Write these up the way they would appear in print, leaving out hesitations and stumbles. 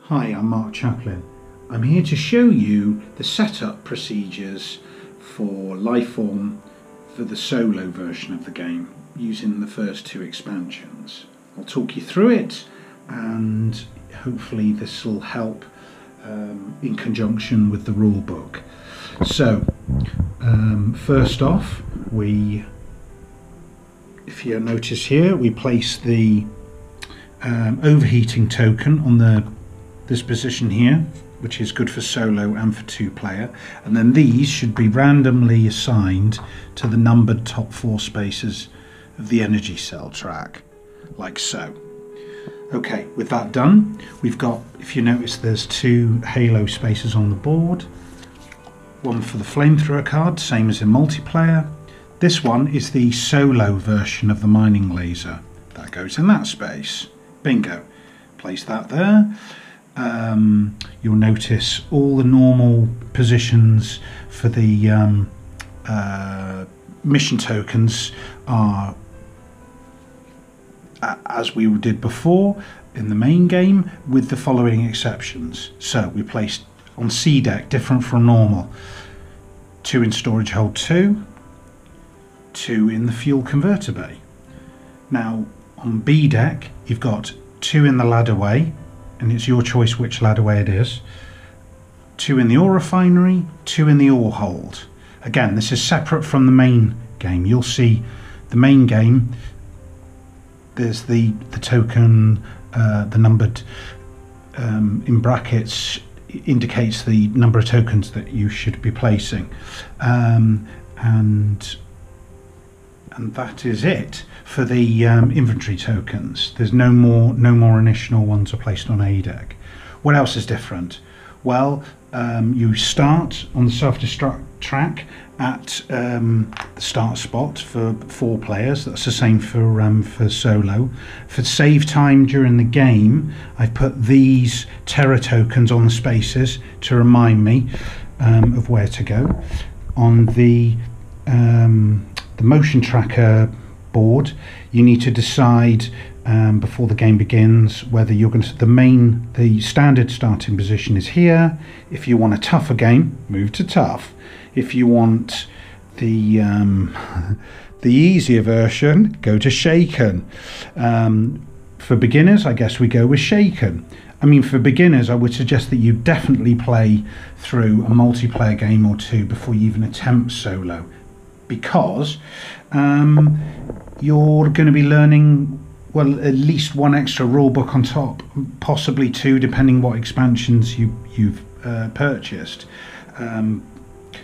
Hi, I'm Mark Chaplin. I'm here to show you the setup procedures for Lifeform for the solo version of the game using the first two expansions. I'll talk you through it and hopefully this will help in conjunction with the rule book. So first off, if you notice here, we place the overheating token on this position here, which is good for solo and for two-player, and then these should be randomly assigned to the numbered top 4 spaces of the energy cell track, like so. Okay, with that done, we've got, if you notice, there's 2 halo spaces on the board, one for the flamethrower card, same as in multiplayer. This one is the solo version of the mining laser, that goes in that space. Bingo, place that there. You'll notice all the normal positions for the mission tokens are as we did before in the main game, with the following exceptions. So we placed on C deck, different from normal, 2 in storage hold 2, 2 in the fuel converter bay. Now on B deck you've got 2 in the ladderway, and it's your choice which ladderway it is, 2 in the ore refinery, 2 in the ore hold. Again, this is separate from the main game. You'll see the main game, there's the token, the numbered in brackets indicates the number of tokens that you should be placing, and that is it for the inventory tokens. There's no more additional ones are placed on A deck. What else is different? Well, you start on the self-destruct track at the start spot for 4 players. That's the same for solo. For save time during the game, I've put these terror tokens on the spaces to remind me of where to go. On the motion tracker board, you need to decide before the game begins whether you're going to, the standard starting position is here. If you want a tougher game, move to tough. If you want the easier version, go to shaken. For beginners, I guess we go with shaken. I mean, for beginners, I would suggest that you definitely play through a multiplayer game or 2 before you even attempt solo, because you're going to be learning, well, at least 1 extra rule book on top, possibly 2 depending what expansions you've purchased.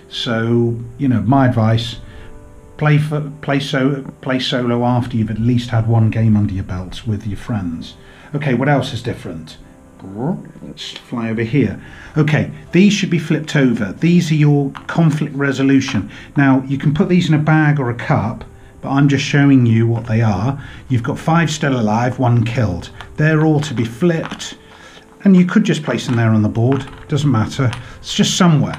So, you know, my advice, play solo after you've at least had 1 game under your belt with your friends. Okay, what else is different? Let's fly over here. Okay, these should be flipped over. These are your conflict resolution. Now, you can put these in a bag or a cup, but I'm just showing you what they are. You've got 5 still alive, 1 killed. They're all to be flipped, and you could just place them there on the board. Doesn't matter. It's just somewhere.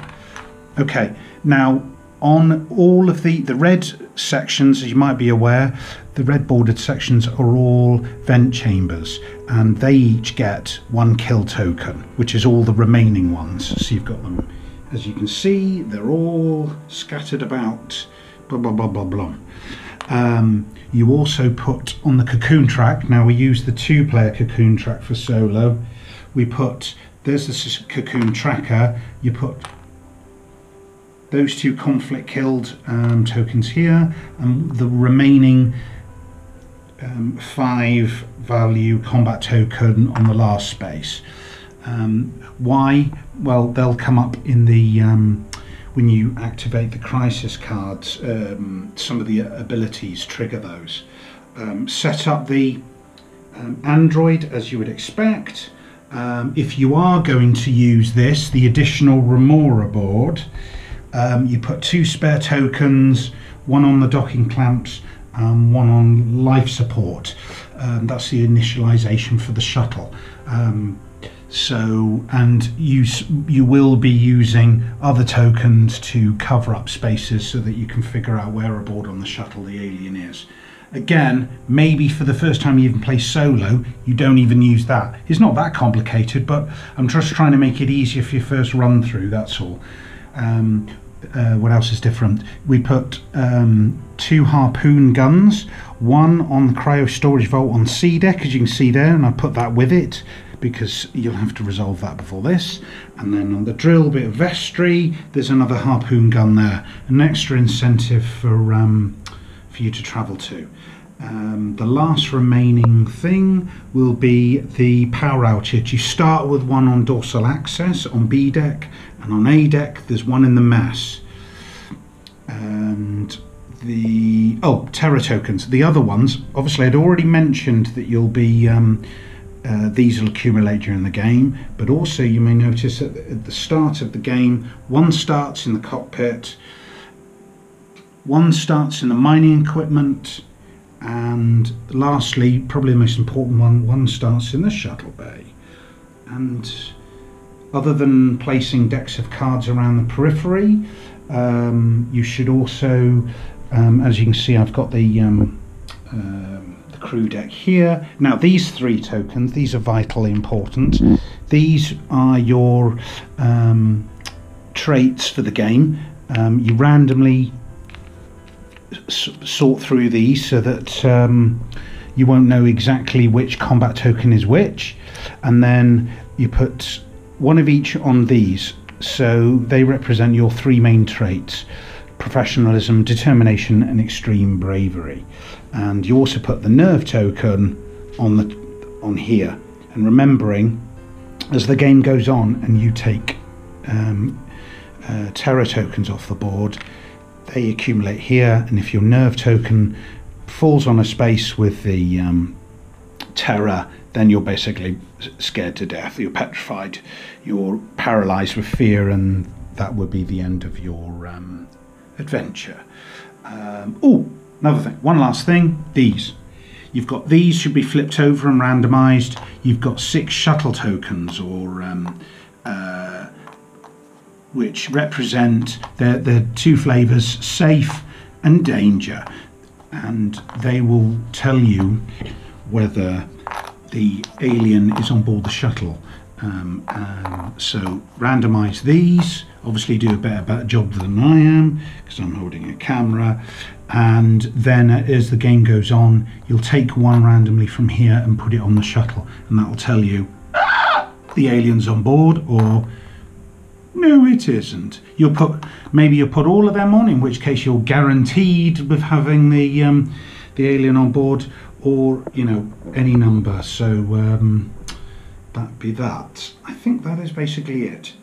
Okay, now on all of the red sections, as you might be aware, the red bordered sections are all vent chambers, and they each get 1 kill token, which is all the remaining ones. So you've got them, as you can see, they're all scattered about, blah blah blah blah blah. You also put on the cocoon track, now we use the 2-player cocoon track for solo, there's the cocoon tracker, you put those 2 conflict killed tokens here, and the remaining 5 value combat token on the last space. Why? Well, they'll come up in the when you activate the crisis cards. Some of the abilities trigger those. Set up the Android as you would expect. If you are going to use this, the additional Remora board, you put 2 spare tokens, 1 on the docking clamps, 1 on life support. That's the initialization for the shuttle. And you will be using other tokens to cover up spaces so that you can figure out where aboard on the shuttle the alien is. Again, maybe for the first time you even play solo, you don't even use that. It's not that complicated, but I'm just trying to make it easier for your first run through, that's all. What else is different? We put 2 harpoon guns, one on the cryo storage vault on C deck, as you can see there, and I put that with it because you'll have to resolve that before this. And then on the drill bit of vestry, there's another harpoon gun there, an extra incentive for you to travel to. The last remaining thing will be the power outage. You start with one on dorsal access on B deck, and on A deck there's one in the mess. And the terror tokens, the other ones, obviously I'd already mentioned that you'll be these will accumulate during the game, but also you may notice that at the start of the game, one starts in the cockpit, one starts in the mining equipment, and lastly, probably the most important one starts in the shuttle bay. And other than placing decks of cards around the periphery, you should also, as you can see, I've got the crew deck here. Now these 3 tokens, these are vitally important. These are your traits for the game. You randomly sort through these so that you won't know exactly which combat token is which, and then you put one of each on these, so they represent your 3 main traits: professionalism, determination, and extreme bravery. And you also put the nerve token on here, and remembering as the game goes on and you take terror tokens off the board, they accumulate here, and if your nerve token falls on a space with the terror, then you're basically scared to death, you're petrified, you're paralyzed with fear, and that would be the end of your adventure. Another thing, one last thing, these. You've got these should be flipped over and randomized. You've got 6 shuttle tokens, or which represent the 2 flavors, safe and danger, and they will tell you whether the alien is on board the shuttle. So randomize these, obviously do a better job than I am because I'm holding a camera, and then as the game goes on you'll take one randomly from here and put it on the shuttle, and that will tell you the alien's on board, or no it isn't. Maybe you'll put all of them on, in which case you're guaranteed with having the alien on board, or any number. So that'd be that. I think that is basically it.